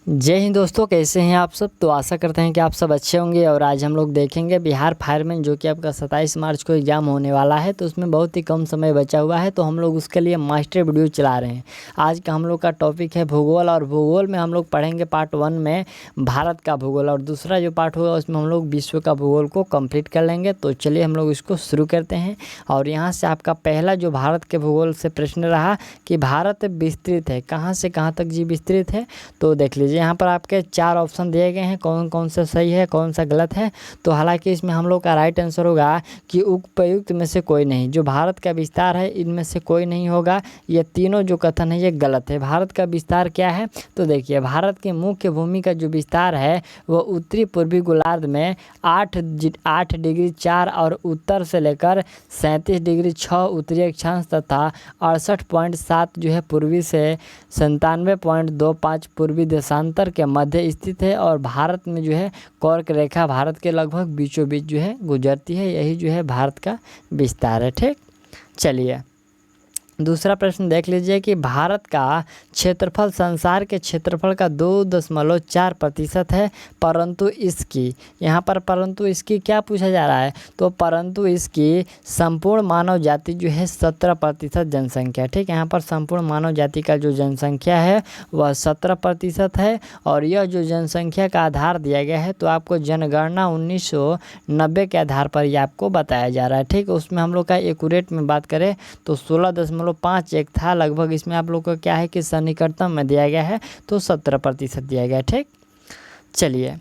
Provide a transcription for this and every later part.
जय हिंद दोस्तों, कैसे हैं आप सब। तो आशा करते हैं कि आप सब अच्छे होंगे। और आज हम लोग देखेंगे बिहार फायरमैन जो कि आपका 27 मार्च को एग्ज़ाम होने वाला है। तो उसमें बहुत ही कम समय बचा हुआ है, तो हम लोग उसके लिए मास्टर वीडियो चला रहे हैं। आज का हम लोग का टॉपिक है भूगोल, और भूगोल में हम लोग पढ़ेंगे पार्ट 1 में भारत का भूगोल, और दूसरा जो पार्ट होगा उसमें हम लोग विश्व का भूगोल को कंप्लीट कर लेंगे। तो चलिए हम लोग इसको शुरू करते हैं। और यहाँ से आपका पहला जो भारत के भूगोल से प्रश्न रहा कि भारत विस्तृत है, कहाँ से कहाँ तक जी विस्तृत है। तो देख लीजिए यहाँ पर आपके 4 ऑप्शन दिए गए हैं, कौन कौन सा सही है कौन सा गलत है। तो हालांकि इसमें हम लोग का राइट आंसर होगा कि उपयुक्त में से कोई नहीं। जो भारत का विस्तार है इनमें से कोई नहीं होगा। ये तीनों जो कथन है ये गलत है। भारत का विस्तार क्या है, तो देखिए भारत की मुख्य भूमि का जो विस्तार है वो उत्तरी पूर्वी गोलार्ध में 8 डिग्री 4 और उत्तर से लेकर 37 डिग्री 6 उत्तरी अक्षांश तथा 68.7 जो है पूर्वी से 97.25 पूर्वी देशांतर के मध्य स्थित है। और भारत में जो है कर्क रेखा भारत के लगभग बीचों बीच जो है गुजरती है। यही जो है भारत का विस्तार है। ठीक, चलिए दूसरा प्रश्न देख लीजिए कि भारत का क्षेत्रफल संसार के क्षेत्रफल का 2.4% है, परंतु इसकी यहाँ पर परंतु इसकी क्या पूछा जा रहा है, तो परंतु इसकी संपूर्ण मानव जाति जो है 17% जनसंख्या। ठीक, यहाँ पर संपूर्ण मानव जाति का जो जनसंख्या है वह 17% है। और यह जो जनसंख्या का आधार दिया गया है तो आपको जनगणना 1990 के आधार पर यह आपको बताया जा रहा है। ठीक, उसमें हम लोग का एक्यूरेट में बात करें तो 16.51 था लगभग। इसमें आप लोग को क्या है कि सन्निकटतम में दिया गया है तो 17% दिया गया है। ठीक, चलिए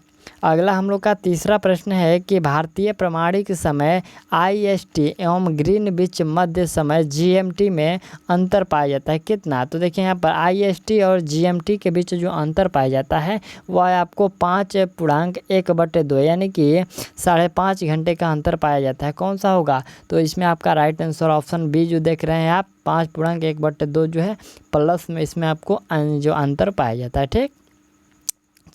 अगला हम लोग का तीसरा प्रश्न है कि भारतीय प्रमाणिक समय IST एवं ग्रीनविच मध्य समय GMT में अंतर पाया जाता है कितना। तो देखिए यहाँ पर IST और GMT के बीच जो अंतर पाया जाता है वह आपको 5.1/2 यानी कि 5.5 घंटे का अंतर पाया जाता है। कौन सा होगा, तो इसमें आपका राइट आंसर ऑप्शन बी जो देख रहे हैं आप 5.1/2 जो है प्लस में इसमें आपको जो अंतर पाया जाता है। ठीक,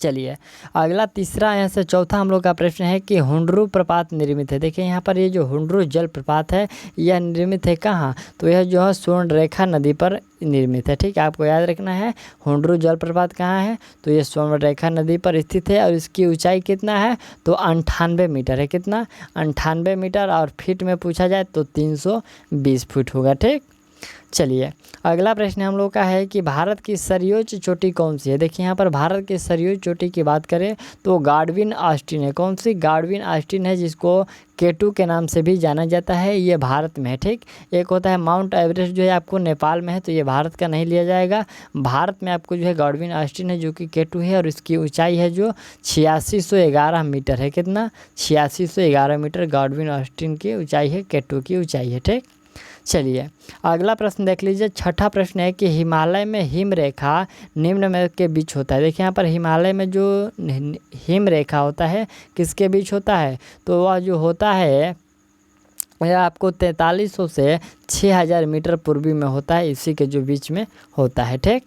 चलिए अगला तीसरा यहाँ से चौथा हम लोग का प्रश्न है कि हुंडरू प्रपात निर्मित है। देखिए यहाँ पर ये जो हुंडरू जल प्रपात है यह निर्मित है कहाँ, तो यह जो है स्वर्णरेखा नदी पर निर्मित है। ठीक है, आपको याद रखना है हुंडरू जल प्रपात कहाँ है, तो ये स्वर्णरेखा नदी पर स्थित है। और इसकी ऊंचाई कितना है, तो 98 मीटर है। कितना, 98 मीटर। और फीट में पूछा जाए तो 320 फुट होगा। ठीक, चलिए अगला प्रश्न हम लोग का है कि भारत की सर्वोच्च चोटी कौन सी है। देखिए यहाँ पर भारत की सर्वोच्च चोटी की बात करें तो गाडविन ऑस्टिन है। कौन सी, गाडविन ऑस्टिन है, जिसको K2 के नाम से भी जाना जाता है। ये भारत में है। ठीक, एक होता है माउंट एवरेस्ट जो है आपको नेपाल में है, तो ये भारत का नहीं लिया जाएगा। भारत में आपको जो है गाडविन ऑस्टिन है जो कि K2 है। और इसकी ऊंचाई है जो 8611 मीटर है। कितना, 8611 मीटर गाडविन ऑस्टिन की ऊंचाई है, K2 की ऊंचाई है। ठीक, चलिए अगला प्रश्न देख लीजिए। छठा प्रश्न है कि हिमालय में हिम रेखा निम्न में के बीच होता है। देखिए यहाँ पर हिमालय में जो हिम रेखा होता है किसके बीच होता है, तो वह जो होता है यह आपको 4300 से 6000 मीटर पूर्वी में होता है, इसी के जो बीच में होता है। ठीक,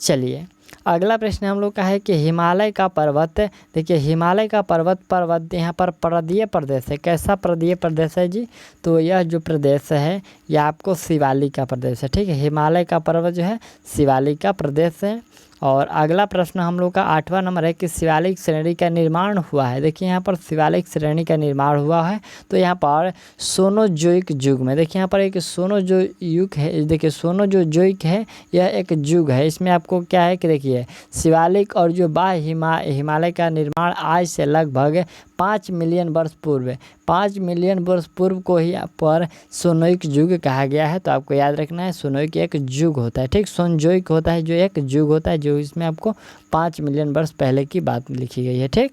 चलिए अगला प्रश्न हम लोग का है कि हिमालय का पर्वत। देखिए हिमालय का पर्वत यहाँ पर पर्वतीय प्रदेश है। कैसा पर्वतीय प्रदेश है जी, तो यह जो प्रदेश है यह आपको शिवालिक का प्रदेश है। ठीक है, हिमालय का पर्वत जो है शिवालिक का प्रदेश है। और अगला प्रश्न हम लोग का 8वां नंबर है कि शिवालिक श्रेणी का निर्माण हुआ है। देखिए यहाँ पर शिवालिक श्रेणी का निर्माण हुआ है तो यहाँ पर सोनोजोइक युग में। देखिए यहाँ पर एक सोनोजोइक है। देखिए सोनोजोइक है यह एक युग है। इसमें आपको क्या है कि देखिए शिवालिक और जो हिमालय का निर्माण आज से लगभग 5 मिलियन वर्ष पूर्व 5 मिलियन वर्ष पूर्व को ही पर सोनोइक युग कहा गया है। तो आपको याद रखना है सोनोइक एक युग होता है। ठीक, सोनजोइक होता है जो एक युग होता है, जो इसमें आपको 5 मिलियन वर्ष पहले की बात लिखी गई है। ठीक,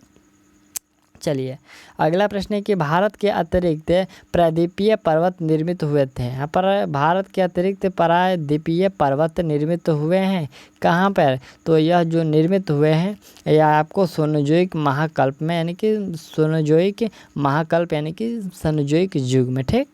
चलिए अगला प्रश्न है कि भारत के अतिरिक्त प्रायद्वीपीय पर्वत निर्मित हुए थे। यहाँ पर भारत के अतिरिक्त प्रायद्वीपीय पर्वत निर्मित हुए हैं कहाँ पर, तो यह जो निर्मित हुए हैं यह आपको सोनोजोइक महाकल्प में यानी कि सोनोजोइक महाकल्प यानी कि सोनोजोइक युग में। ठीक,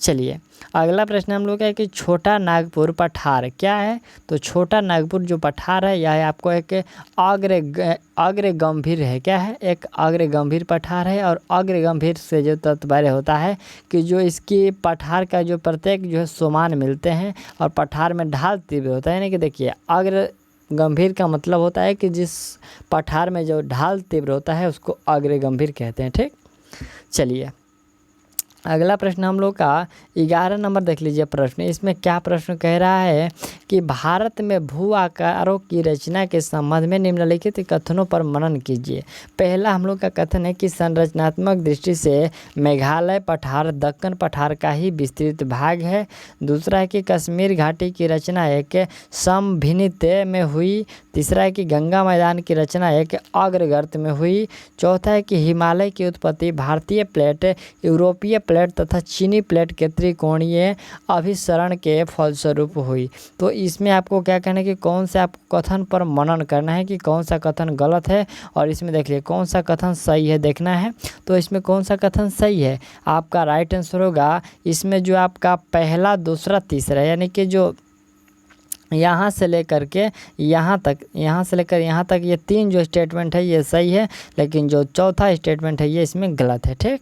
चलिए अगला प्रश्न हम लोग का है कि छोटा नागपुर पठार क्या है, तो छोटा नागपुर जो पठार है यह आपको एक अग्र गंभीर है। क्या है, एक अग्र गंभीर पठार है। और अग्र गंभीर से जो तात्पर्य होता है कि जो इसकी पठार का जो प्रत्येक जो है सोमान मिलते हैं और पठार में ढाल तीव्र होता है। यानी कि देखिए अग्र गंभीर का मतलब होता है कि जिस पठार में जो ढाल तीव्र होता है उसको अग्र गंभीर कहते हैं। ठीक, चलिए अगला प्रश्न हम लोग का 11 नंबर देख लीजिए प्रश्न। इसमें क्या प्रश्न कह रहा है कि भारत में भू आकारों की रचना के संबंध में निम्नलिखित कथनों पर मनन कीजिए। पहला हम लोग का कथन है कि संरचनात्मक दृष्टि से मेघालय पठार दक्कन पठार का ही विस्तृत भाग है। दूसरा है कि कश्मीर घाटी की रचना एक समभिन्नित में हुई। तीसरा है कि गंगा मैदान की रचना एक अग्रगर्त में हुई। चौथा है कि हिमालय की उत्पत्ति भारतीय प्लेट, यूरोपीय प्लेट तथा चीनी प्लेट के त्रिकोणीय अभिसरण के फलस्वरूप हुई। तो इसमें आपको क्या कहना है कि कौन से आपको कथन पर मनन करना है कि कौन सा कथन गलत है और इसमें देख लिए कौन सा कथन सही है देखना है। तो इसमें कौन सा कथन सही है, आपका राइट आंसर होगा इसमें जो आपका पहला, दूसरा, तीसरा, यानी कि जो यहाँ से लेकर के यहाँ तक, यहाँ से लेकर यहाँ तक ये 3 जो स्टेटमेंट है ये सही है, लेकिन जो चौथा स्टेटमेंट है ये इसमें गलत है। ठीक,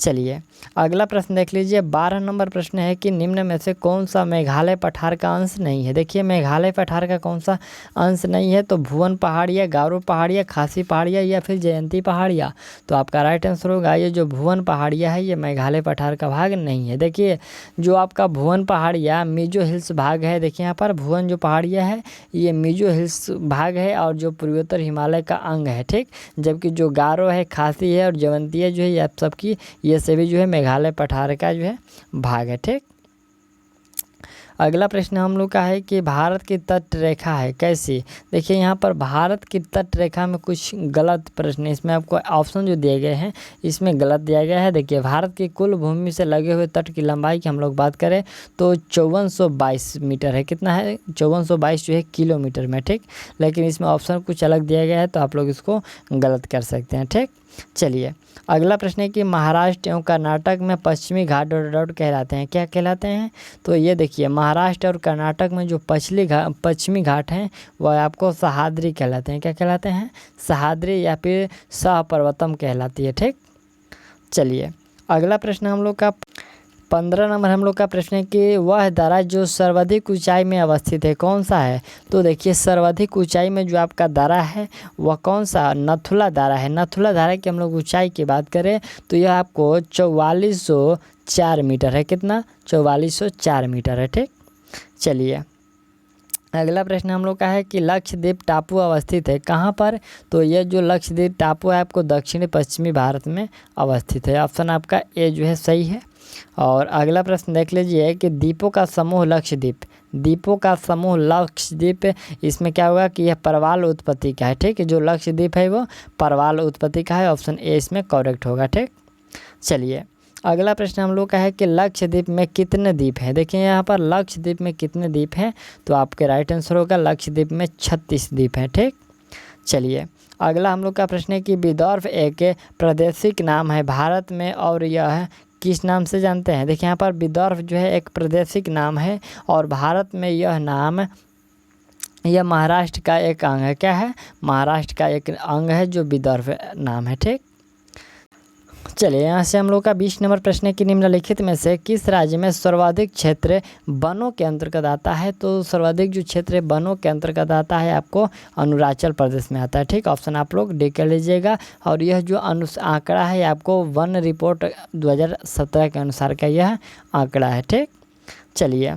चलिए अगला प्रश्न देख लीजिए। 12 नंबर प्रश्न है कि निम्न में से कौन सा मेघालय पठार का अंश नहीं है। देखिए मेघालय पठार का कौन सा अंश नहीं है, तो भुवन पहाड़िया, गारो पहाड़िया, खासी पहाड़िया या फिर जयंती पहाड़िया। तो आपका राइट आंसर होगा ये जो भुवन पहाड़िया है ये मेघालय पठार का भाग नहीं है। देखिए जो आपका भुवन पहाड़िया मिजो हिल्स भाग है, देखिए यहाँ पर भुवन जो पहाड़िया है ये मिजो हिल्स भाग है और जो पूर्वोत्तर हिमालय का अंग है। ठीक, जबकि जो गारो है, खासी है और जयंतिया जो है ये आप सबकी ये सभी जो है मेघालय पठार का जो है भाग है। ठीक, अगला प्रश्न हम लोग का है कि भारत की तट रेखा है कैसी। देखिए यहाँ पर भारत की तट रेखा में कुछ गलत प्रश्न, इसमें आपको ऑप्शन जो दिए गए हैं इसमें गलत दिया गया है। देखिए भारत की कुल भूमि से लगे हुए तट की लंबाई की हम लोग बात करें तो 5422 मीटर है। कितना है, 5422 जो है किलोमीटर में। ठीक, लेकिन इसमें ऑप्शन कुछ अलग दिया गया है तो आप लोग इसको गलत कर सकते हैं। ठीक, चलिए अगला प्रश्न है कि महाराष्ट्र एवं कर्नाटक में पश्चिमी घाट डॉट कहलाते हैं, क्या कहलाते हैं। तो ये देखिए महाराष्ट्र और कर्नाटक में जो पश्चिमी घाट हैं वह आपको सह्याद्री कहलाते हैं। क्या कहलाते हैं, सह्याद्री या फिर सहपर्वतम कहलाती है। ठीक, चलिए अगला प्रश्न हम लोग का 15 नंबर हम लोग का प्रश्न है कि वह दर्रा जो सर्वाधिक ऊंचाई में अवस्थित है कौन सा है। तो देखिए सर्वाधिक ऊंचाई में जो आपका दर्रा है वह कौन सा, नथुला दर्रा है। नथुला दर्रा की हम लोग ऊंचाई की बात करें तो यह आपको 4404 मीटर है। कितना, 4404 मीटर है। ठीक, चलिए अगला प्रश्न हम लोग का है कि लक्षद्वीप टापू अवस्थित है कहाँ पर। तो यह जो लक्षद्वीप टापू है आपको दक्षिणी पश्चिमी भारत में अवस्थित है। ऑप्शन आपका ए जो है सही है। और अगला प्रश्न देख लीजिए कि द्वीपों का समूह लक्षद्वीप, द्वीपों का समूह लक्षद्वीप, इसमें क्या होगा कि यह परवाल उत्पत्ति का है। ठीक, जो लक्षद्वीप है वो परवाल उत्पत्ति का है। ऑप्शन ए इसमें करेक्ट होगा। ठीक, चलिए अगला प्रश्न हम लोग का है कि लक्षद्वीप में कितने द्वीप हैं। देखिए यहाँ पर लक्षद्वीप में कितने द्वीप हैं, तो आपके राइट आंसर होगा लक्षद्वीप में 36 द्वीप हैं। ठीक, चलिए अगला हम लोग का प्रश्न है कि विदर्भ एक प्रादेशिक नाम है भारत में और यह किस नाम से जानते हैं। देखिए यहाँ पर विदर्भ जो है एक प्रादेशिक नाम है और भारत में यह नाम, यह महाराष्ट्र का एक अंग है। क्या है, महाराष्ट्र का एक अंग है जो विदर्भ नाम है। ठीक, चलिए यहाँ से हम लोग का 20 नंबर प्रश्न है कि निम्नलिखित में से किस राज्य में सर्वाधिक क्षेत्र वनों के अंतर्गत आता है। तो सर्वाधिक जो क्षेत्र वनों के अंतर्गत आता है आपको अरुणाचल प्रदेश में आता है। ठीक, ऑप्शन आप लोग डी कर लीजिएगा। और यह जो आंकड़ा है आपको वन रिपोर्ट 2017 के अनुसार का यह आंकड़ा है। ठीक, चलिए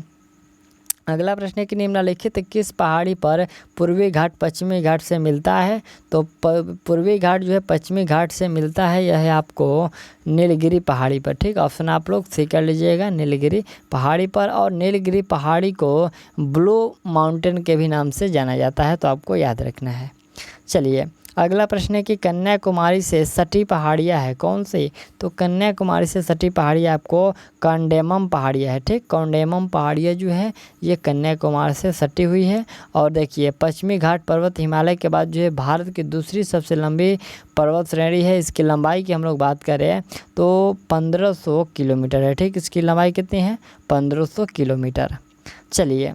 अगला प्रश्न है कि निम्नलिखित किस पहाड़ी पर पूर्वी घाट पश्चिमी घाट से मिलता है। तो पूर्वी घाट जो है पश्चिमी घाट से मिलता है, यह है आपको नीलगिरी पहाड़ी पर। ठीक, ऑप्शन आप लोग सी कर लीजिएगा नीलगिरी पहाड़ी पर। और नीलगिरी पहाड़ी को ब्लू माउंटेन के भी नाम से जाना जाता है, तो आपको याद रखना है। चलिए अगला प्रश्न है कि कन्याकुमारी से सटी पहाड़ियाँ है कौन सी। तो कन्याकुमारी से सटी पहाड़ियाँ आपको कौंडेमम पहाड़ियाँ है। ठीक, कौंडेमम पहाड़ियाँ जो है ये कन्याकुमारी से सटी हुई है। और देखिए पश्चिमी घाट पर्वत हिमालय के बाद जो है भारत की दूसरी सबसे लंबी पर्वत श्रेणी है। इसकी लंबाई की हम लोग बात करें तो 1500 किलोमीटर है। ठीक, इसकी लंबाई कितनी है, 1500 किलोमीटर। चलिए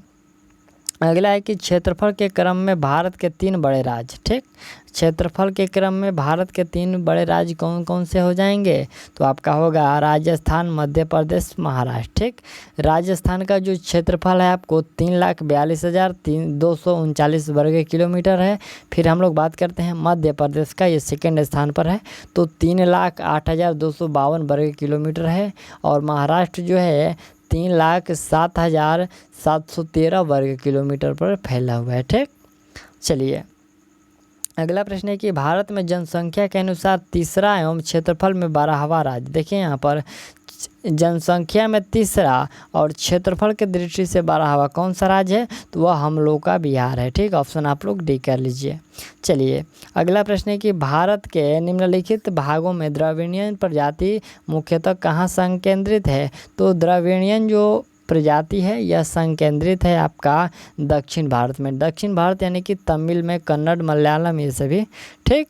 अगला है कि क्षेत्रफल के क्रम में भारत के 3 बड़े राज्य। ठीक, क्षेत्रफल के क्रम में भारत के 3 बड़े राज्य कौन कौन से हो जाएंगे? तो आपका होगा राजस्थान, मध्य प्रदेश, महाराष्ट्र। ठीक, राजस्थान का जो क्षेत्रफल है आपको 3,42,239 वर्ग किलोमीटर है। फिर हम लोग बात करते हैं मध्य प्रदेश का, ये सेकंड स्थान पर है, तो 3,08,252 वर्ग किलोमीटर है। और महाराष्ट्र जो है 3,07,713 वर्ग किलोमीटर पर फैला हुआ है। ठीक, चलिए अगला प्रश्न है कि भारत में जनसंख्या के अनुसार तीसरा एवं क्षेत्रफल में 12वां राज्य। देखिए यहाँ पर जनसंख्या में तीसरा और क्षेत्रफल के दृष्टि से 12वां कौन सा राज्य है? तो वह हम लोग का बिहार है। ठीक, ऑप्शन आप लोग डी कर लीजिए। चलिए अगला प्रश्न है कि भारत के निम्नलिखित भागों में द्रविड़ियन प्रजाति मुख्यतः कहाँ संकेंद्रित है? तो द्रविड़ियन जो प्रजाति है यह संकेंद्रित है आपका दक्षिण भारत में। दक्षिण भारत यानी कि तमिल में, कन्नड़, मलयालम, ये सभी। ठीक,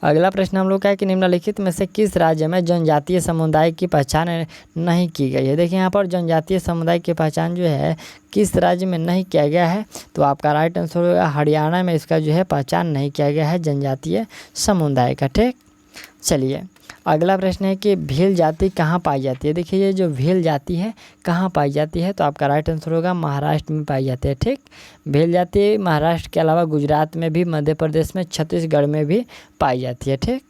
अगला प्रश्न हम लोग का है कि निम्नलिखित में से किस राज्य में जनजातीय समुदाय की पहचान नहीं की गई है? देखिए यहाँ पर जनजातीय समुदाय की पहचान जो है किस राज्य में नहीं किया गया है? तो आपका राइट आंसर होगा हरियाणा में इसका जो है पहचान नहीं किया गया है जनजातीय समुदाय का। ठीक, चलिए अगला प्रश्न है कि भील जाति कहाँ पाई जाती है? देखिए ये जो भील जाति है कहाँ पाई जाती है? तो आपका राइट आंसर होगा महाराष्ट्र में पाई जाती है। ठीक, भील जाति महाराष्ट्र के अलावा गुजरात में भी, मध्य प्रदेश में, छत्तीसगढ़ में भी पाई जाती है। ठीक,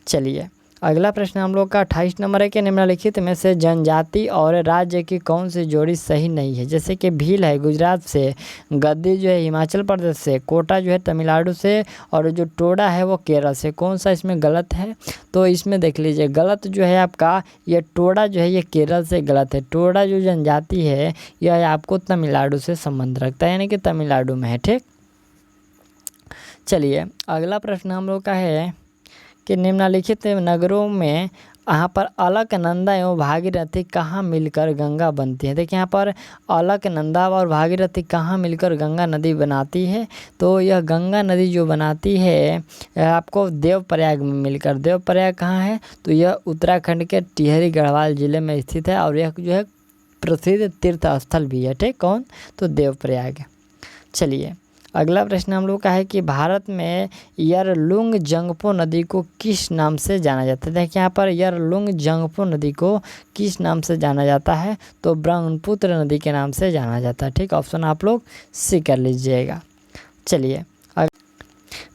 चलिए अगला प्रश्न हम लोग का 28 नंबर है कि निम्नलिखित में से जनजाति और राज्य की कौन सी जोड़ी सही नहीं है? जैसे कि भील है गुजरात से, गद्दी जो है हिमाचल प्रदेश से, कोटा जो है तमिलनाडु से, और जो टोडा है वो केरल से। कौन सा इसमें गलत है? तो इसमें देख लीजिए गलत जो है आपका ये टोडा जो है ये केरल से गलत है। टोडा जो जनजाति है यह आपको तमिलनाडु से संबंध रखता है, यानी कि तमिलनाडु में है। ठीक, चलिए अगला प्रश्न हम लोग का है कि निम्नलिखित नगरों में यहाँ पर अलकनंदा एवं भागीरथी कहाँ मिलकर गंगा बनती है? देखिए यहाँ पर अलकनंदा और भागीरथी कहाँ मिलकर गंगा नदी बनाती है? तो यह गंगा नदी जो बनाती है आपको देवप्रयाग में मिलकर। देवप्रयाग कहाँ है? तो यह उत्तराखंड के टिहरी गढ़वाल ज़िले में स्थित है और यह जो है प्रसिद्ध तीर्थ स्थल भी है। ठीक, कौन? तो देवप्रयाग। चलिए अगला प्रश्न हम लोग का है कि भारत में यरलुंग जंगपो नदी को किस नाम से जाना जाता है? देखिए यहाँ पर यरलुंग जंगपो नदी को किस नाम से जाना जाता है? तो ब्रह्मपुत्र नदी के नाम से जाना जाता है। ठीक, ऑप्शन आप लोग सी कर लीजिएगा। चलिए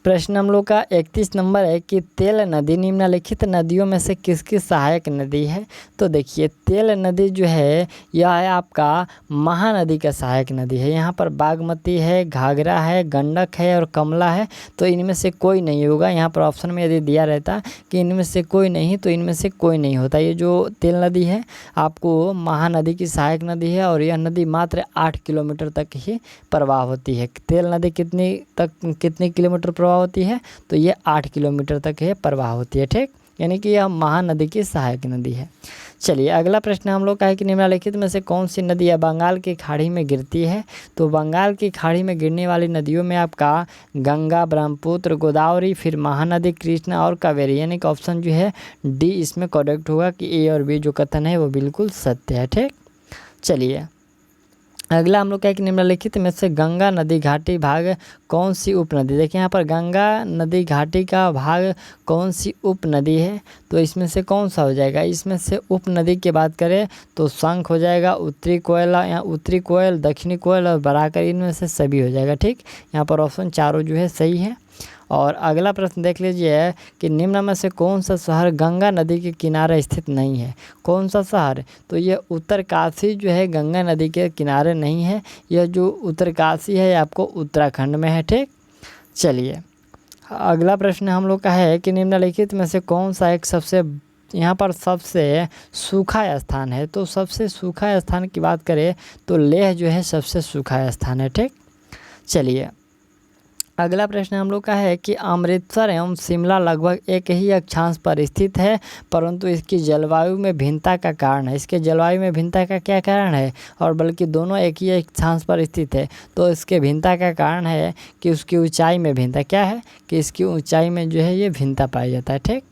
प्रश्न हम लोग का 31 नंबर है कि तेल नदी निम्नलिखित नदियों में से किसकी सहायक नदी है? तो देखिए तेल नदी जो है यह है आपका महानदी का सहायक नदी है। यहाँ पर बागमती है, घाघरा है, गंडक है और कमला है, तो इनमें से कोई नहीं होगा। यहाँ पर ऑप्शन में यदि दिया रहता कि इनमें से कोई नहीं, तो इनमें से कोई नहीं होता। ये जो तेल नदी है आपको महानदी की सहायक नदी है और यह नदी मात्र 8 किलोमीटर तक ही प्रवाह होती है। तेल नदी कितनी किलोमीटर प्रवाह होती है? तो ये 8 किलोमीटर तक है प्रवाह होती है। ठीक, यानी कि यह महानदी की सहायक नदी है। चलिए अगला प्रश्न हम लोग का है कि निम्नलिखित में से कौन सी नदी है बंगाल की खाड़ी में गिरती है? तो बंगाल की खाड़ी में गिरने वाली नदियों में आपका गंगा, ब्रह्मपुत्र, गोदावरी, फिर महानदी, कृष्णा और कावेरी, यानी कि ऑप्शन जो है डी इसमें करेक्ट होगा कि ए और बी जो कथन है वो बिल्कुल सत्य है। ठीक, चलिए अगला हम लोग क्या है कि निम्नलिखित में से गंगा नदी घाटी भाग कौन सी उपनदी? देखिए यहाँ पर गंगा नदी घाटी का भाग कौन सी उपनदी है? तो इसमें से कौन सा हो जाएगा? इसमें से उपनदी की बात करें तो शंख हो जाएगा, उत्तरी कोयल या उत्तरी कोयल, दक्षिणी कोयल और बराकर, इनमें से सभी हो जाएगा। ठीक, यहाँ पर ऑप्शन चारों जो है सही है। और अगला प्रश्न देख लीजिए कि निम्न में से कौन सा शहर गंगा नदी के किनारे स्थित नहीं है? कौन सा शहर? तो ये उत्तरकाशी जो है गंगा नदी के किनारे नहीं है। यह जो उत्तरकाशी है आपको उत्तराखंड में है। ठीक, चलिए अगला प्रश्न हम लोग का है कि निम्नलिखित में से कौन सा एक सबसे यहाँ पर सबसे सूखा स्थान है? तो सबसे सूखा स्थान की बात करें तो लेह जो है सबसे सूखा स्थान है। ठीक, चलिए अगला प्रश्न हम लोग का है कि अमृतसर एवं शिमला लगभग एक ही अक्षांश पर स्थित है, परंतु इसकी जलवायु में भिन्नता का कारण है। इसके जलवायु में भिन्नता का क्या कारण है? और बल्कि दोनों एक ही अक्षांश पर स्थित है, तो इसके भिन्नता का कारण है कि उसकी ऊंचाई में भिन्नता। क्या है कि इसकी ऊंचाई में जो है ये भिन्नता पाया जाता है। ठीक,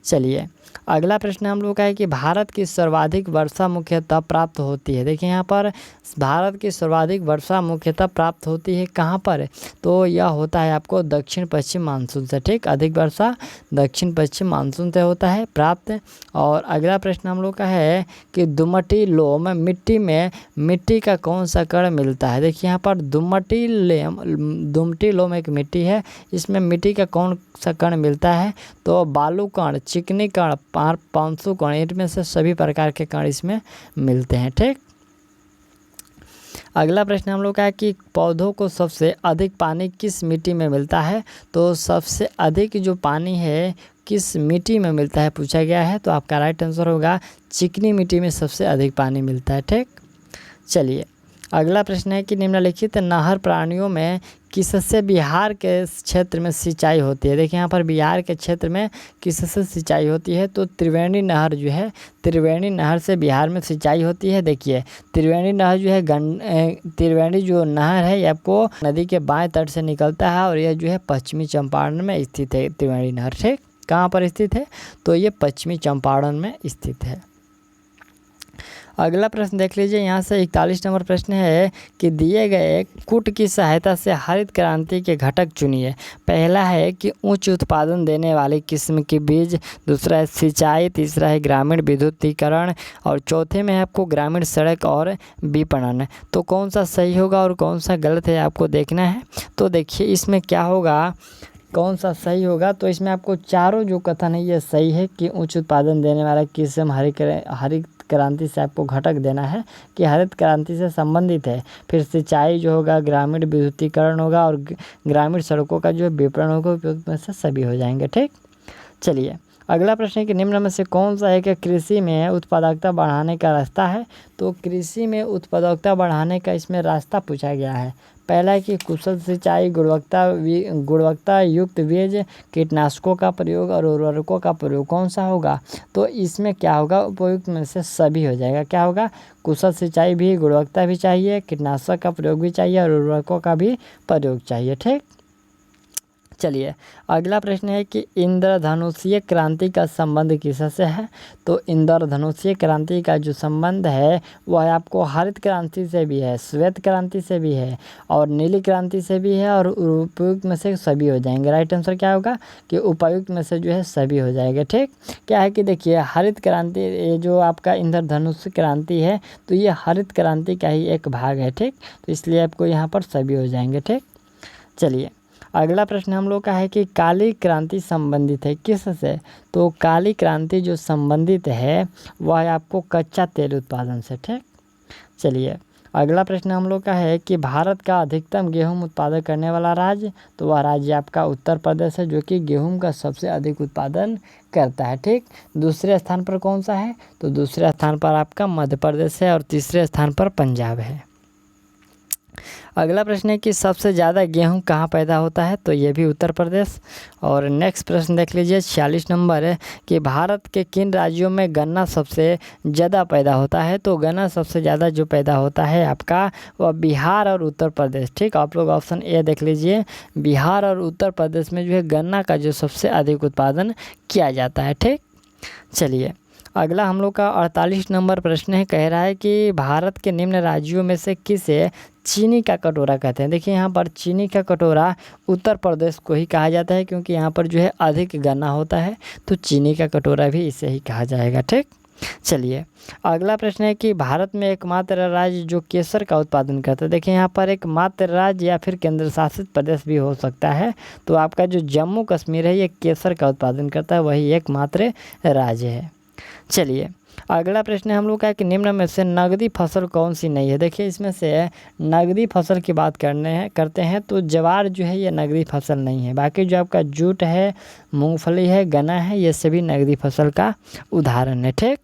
चलिए अगला प्रश्न हम लोग का है कि भारत की सर्वाधिक वर्षा मुख्यतः प्राप्त होती है। देखिए यहाँ पर भारत की सर्वाधिक वर्षा मुख्यतः प्राप्त होती है कहाँ पर, तो यह होता है आपको दक्षिण पश्चिम मानसून से। ठीक, अधिक वर्षा दक्षिण पश्चिम मानसून से होता है प्राप्त। और अगला प्रश्न हम लोग का है कि दुमटी लोम मिट्टी में मिट्टी का कौन सा कण मिलता है। देखिए यहाँ पर दुमटी लोम एक मिट्टी है, इसमें मिट्टी का कौन सा कण मिलता है, तो बालू कण, चिकनी कण, पांसु कण, इनमें से सभी प्रकार के कण इसमें मिलते हैं। ठीक, अगला प्रश्न हम लोग का है कि पौधों को सबसे अधिक पानी किस मिट्टी में मिलता है, तो सबसे अधिक जो पानी है किस मिट्टी में मिलता है पूछा गया है, तो आपका राइट आंसर होगा चिकनी मिट्टी में सबसे अधिक पानी मिलता है। ठीक, चलिए अगला प्रश्न है कि निम्नलिखित नहर प्राणियों में किससे बिहार के क्षेत्र में सिंचाई होती है। देखिए यहाँ पर बिहार के क्षेत्र में किससे सिंचाई होती है, तो त्रिवेणी नहर जो है, त्रिवेणी नहर से बिहार में सिंचाई होती है। देखिए त्रिवेणी नहर जो है त्रिवेणी जो नहर है ये आपको नदी के बाएं तट से निकलता है और यह जो है पश्चिमी चंपारण में स्थित है। त्रिवेणी नहर ठीक कहाँ पर स्थित है, तो ये पश्चिमी चंपारण में स्थित है। अगला प्रश्न देख लीजिए, यहाँ से 41 नंबर प्रश्न है कि दिए गए कूट की सहायता से हरित क्रांति के घटक चुनिए। पहला है कि उच्च उत्पादन देने वाली किस्म की बीज, दूसरा है सिंचाई, तीसरा है ग्रामीण विद्युतीकरण और चौथे में है आपको ग्रामीण सड़क और विपणन। तो कौन सा सही होगा और कौन सा गलत है आपको देखना है। तो देखिए इसमें क्या होगा, कौन सा सही होगा, तो इसमें आपको चारों जो कथन है ये सही है कि उच्च उत्पादन देने वाला किस्म हरित क्रांति से आपको घटक देना है कि हरित क्रांति से संबंधित है। फिर सिंचाई जो होगा, ग्रामीण विद्युतीकरण होगा और ग्रामीण सड़कों का जो विपणन होगा, उपयुक्त में से सभी हो जाएंगे। ठीक, चलिए अगला प्रश्न है कि निम्न में से कौन सा है कि कृषि में उत्पादकता बढ़ाने का रास्ता है। तो कृषि में उत्पादकता बढ़ाने का इसमें रास्ता पूछा गया है। पहला है कि कुशल सिंचाई, गुणवत्ता युक्त बीज, कीटनाशकों का प्रयोग और उर्वरकों का प्रयोग। कौन सा होगा, तो इसमें क्या होगा, उपयुक्त में से सभी हो जाएगा। क्या होगा, कुशल सिंचाई भी, गुणवत्ता भी चाहिए, कीटनाशक का प्रयोग भी चाहिए और उर्वरकों का भी प्रयोग चाहिए। ठीक, चलिए अगला प्रश्न है कि इंद्रधनुषीय क्रांति का संबंध किससे है। तो इंद्रधनुषीय क्रांति का जो संबंध है वह आपको हरित क्रांति से भी है, श्वेत क्रांति से भी है और नीली क्रांति से भी है और उपयुक्त में से सभी हो जाएंगे। राइट आंसर क्या होगा कि उपयुक्त में से जो है सभी हो जाएंगे। ठीक, क्या है कि देखिए हरित क्रांति, ये जो आपका इंद्रधनुष क्रांति है तो ये हरित क्रांति का ही एक भाग है। ठीक, तो इसलिए आपको यहाँ पर सभी हो जाएंगे। ठीक, चलिए अगला प्रश्न हम लोग का है कि काली क्रांति संबंधित है किससे। तो काली क्रांति जो संबंधित है वह आपको कच्चा तेल उत्पादन से। ठीक, चलिए अगला प्रश्न हम लोग का है कि भारत का अधिकतम गेहूं उत्पादन करने वाला राज्य, तो वह राज्य आपका उत्तर प्रदेश है जो कि गेहूं का सबसे अधिक उत्पादन करता है। ठीक, दूसरे स्थान पर कौन सा है, तो दूसरे स्थान पर आपका मध्य प्रदेश है और तीसरे स्थान पर पंजाब है। अगला प्रश्न है कि सबसे ज़्यादा गेहूं कहाँ पैदा होता है, तो ये भी उत्तर प्रदेश। और नेक्स्ट प्रश्न देख लीजिए 46 नंबर है कि भारत के किन राज्यों में गन्ना सबसे ज़्यादा पैदा होता है। तो गन्ना सबसे ज़्यादा जो पैदा होता है आपका वह बिहार और उत्तर प्रदेश। ठीक, आप लोग ऑप्शन ए देख लीजिए, बिहार और उत्तर प्रदेश में जो है गन्ना का जो सबसे अधिक उत्पादन किया जाता है। ठीक, चलिए अगला हम लोग का 48 नंबर प्रश्न है, कह रहा है कि भारत के निम्न राज्यों में से किसे चीनी का कटोरा कहते हैं। देखिए यहाँ पर चीनी का कटोरा उत्तर प्रदेश को ही कहा जाता है क्योंकि यहाँ पर जो है अधिक गन्ना होता है, तो चीनी का कटोरा भी इसे ही कहा जाएगा। ठीक, चलिए अगला प्रश्न है कि भारत में एकमात्र राज्य जो केसर का उत्पादन करता है। देखिए यहाँ पर एकमात्र राज्य या फिर केंद्र शासित प्रदेश भी हो सकता है, तो आपका जो जम्मू कश्मीर है ये केसर का उत्पादन करता है, वही एकमात्र राज्य है। चलिए अगला प्रश्न हम लोग का है कि निम्न में से नगदी फसल कौन सी नहीं है। देखिए इसमें से नगदी फसल की बात करते हैं तो ज्वार जो है ये नगदी फसल नहीं है। बाकी जो आपका जूट है, मूंगफली है, गन्ना है, ये सभी नगदी फसल का उदाहरण है। ठीक,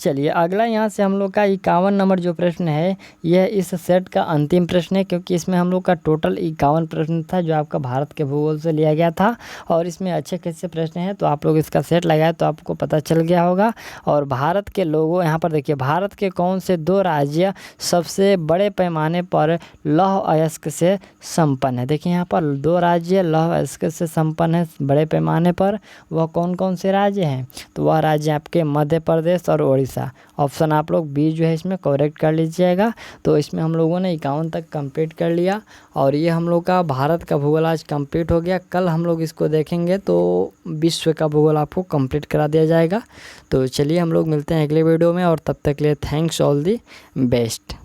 चलिए अगला यहाँ से हम लोग का 51 नंबर जो प्रश्न है यह इस सेट का अंतिम प्रश्न है, क्योंकि इसमें हम लोग का टोटल 51 प्रश्न था जो आपका भारत के भूगोल से लिया गया था और इसमें अच्छे खासे प्रश्न हैं। तो आप लोग इसका सेट लगाए तो आपको पता चल गया होगा। और भारत के लोगों यहाँ पर देखिए, भारत के कौन से 2 राज्य सबसे बड़े पैमाने पर लौह अयस्क से संपन्न है। देखिए यहाँ पर 2 राज्य लौह अयस्क से संपन्न है बड़े पैमाने पर, वह कौन कौन से राज्य हैं? तो वह राज्य आपके मध्य प्रदेश और उड़ीसा। ऑप्शन आप लोग बी जो है इसमें करेक्ट कर लीजिएगा। तो इसमें हम लोगों ने 51 तक कंप्लीट कर लिया और ये हम लोग का भारत का भूगोल आज कंप्लीट हो गया। कल हम लोग इसको देखेंगे तो विश्व का भूगोल आपको कंप्लीट करा दिया जाएगा। तो चलिए हम लोग मिलते हैं अगले वीडियो में और तब तक के लिए थैंक्स ऑल दी बेस्ट।